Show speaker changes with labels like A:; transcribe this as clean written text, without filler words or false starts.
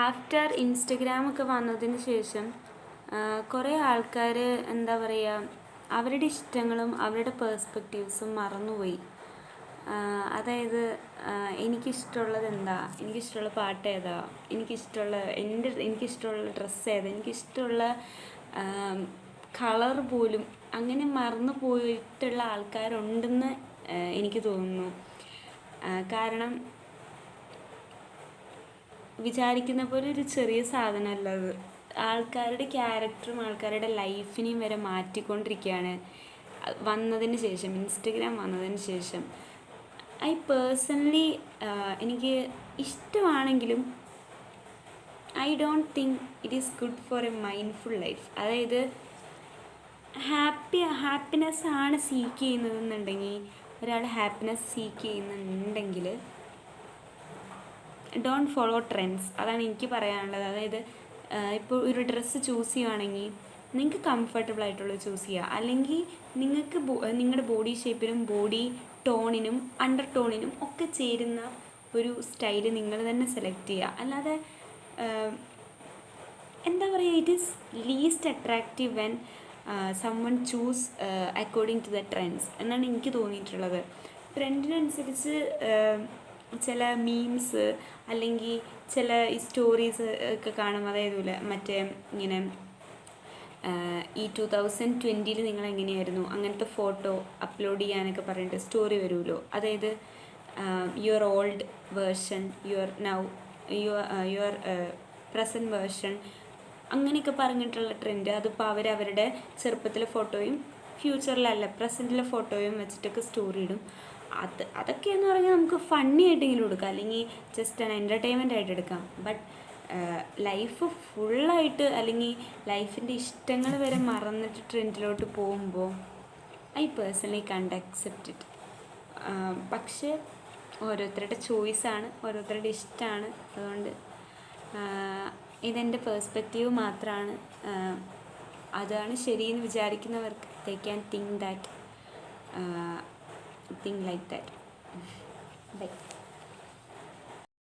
A: After ഇൻസ്റ്റഗ്രാമൊക്കെ വന്നതിന് ശേഷം കുറേ ആൾക്കാർ എന്താ പറയുക, അവരുടെ ഇഷ്ടങ്ങളും അവരുടെ പേഴ്സ്പെക്റ്റീവ്സും മറന്നുപോയി. അതായത് എനിക്കിഷ്ടമുള്ളത് എന്താ, എനിക്കിഷ്ടമുള്ള പാട്ട് ഏതാ, എനിക്കിഷ്ടമുള്ള ഡ്രസ്സ് ഏതാ, എനിക്കിഷ്ടമുള്ള കളർ പോലും അങ്ങനെ മറന്നു പോയിട്ടുള്ള ആൾക്കാരുണ്ടെന്ന് എനിക്ക് തോന്നുന്നു. കാരണം വിചാരിക്കുന്ന പോലെ ഒരു ചെറിയ സാധനമല്ല അത്. ആൾക്കാരുടെ ക്യാരക്ടറും ആൾക്കാരുടെ ലൈഫിനെയും വരെ മാറ്റിക്കൊണ്ടിരിക്കുകയാണ് ഇൻസ്റ്റഗ്രാം വന്നതിന് ശേഷം. പേഴ്സണലി എനിക്ക് ഇഷ്ടമാണെങ്കിലും I don't think it is good for a mindful life. അതായത് ഹാപ്പിനെസ് ആണ് സീക്ക് ചെയ്യുന്നതെന്നുണ്ടെങ്കിൽ, ഒരാൾ ഹാപ്പിനെസ് സീക്ക് ചെയ്യുന്നുണ്ടെങ്കിൽ ഡോണ്ട് ഫോളോ ട്രെൻഡ്സ്. അതാണ് എനിക്ക് പറയാനുള്ളത്. അതായത് ഇപ്പോൾ ഒരു ഡ്രസ്സ് ചൂസ് ചെയ്യുകയാണെങ്കിൽ നിങ്ങൾക്ക് കംഫർട്ടബിൾ ആയിട്ടുള്ളത് ചൂസ് ചെയ്യുക. അല്ലെങ്കിൽ നിങ്ങൾക്ക് നിങ്ങളുടെ ബോഡി ഷേപ്പിനും ബോഡി ടോണിനും അണ്ടർ ടോണിനും ഒക്കെ ചേരുന്ന ഒരു സ്റ്റൈല് നിങ്ങൾ തന്നെ സെലക്ട് ചെയ്യുക. അല്ലാതെ എന്താ പറയുക, it is least attractive when someone choose according to the trends എന്നാണ് എനിക്ക് തോന്നിയിട്ടുള്ളത്. ട്രെൻഡിനനുസരിച്ച് ചില മീംസ് അല്ലെങ്കിൽ ചില സ്റ്റോറീസ് ഒക്കെ കാണും. അതായത് മറ്റേ ഇങ്ങനെ ഈ 2020 നിങ്ങൾ എങ്ങനെയായിരുന്നു അങ്ങനത്തെ ഫോട്ടോ അപ്ലോഡ് ചെയ്യാനൊക്കെ പറഞ്ഞിട്ട് സ്റ്റോറി വരുമല്ലോ. അതായത് your old version, your present version അങ്ങനെയൊക്കെ പറഞ്ഞിട്ടുള്ള ട്രെൻഡ്. അതിപ്പോൾ അവരവരുടെ ചെറുപ്പത്തിലെ ഫോട്ടോയും ഫ്യൂച്ചറിലല്ല പ്രസൻറ്റിലെ ഫോട്ടോയും വെച്ചിട്ടൊക്കെ സ്റ്റോറി ഇടും. അതൊക്കെയെന്ന് പറഞ്ഞാൽ നമുക്ക് ഫണ്ണി ആയിട്ടെങ്കിലും എടുക്കാം, അല്ലെങ്കിൽ ജസ്റ്റ് ആൻ എൻ്റർടൈൻമെൻ്റ് ആയിട്ട് എടുക്കാം. ബട്ട് ലൈഫ് ഫുള്ളായിട്ട് അല്ലെങ്കിൽ ലൈഫിൻ്റെ ഇഷ്ടങ്ങൾ വരെ മറന്നിട്ട് ട്രെൻഡിലോട്ട് പോകുമ്പോൾ I personally can't accept it. പക്ഷേ ഓരോരുത്തരുടെ ചോയ്സാണ്, ഓരോരുത്തരുടെ ഇഷ്ടമാണ്. അതുകൊണ്ട് ഇതെൻ്റെ പേഴ്സ്പെക്റ്റീവ് മാത്രമാണ്. അതാണ് ശരിയെന്ന് വിചാരിക്കുന്നവർക്ക് they can think like that. Bye.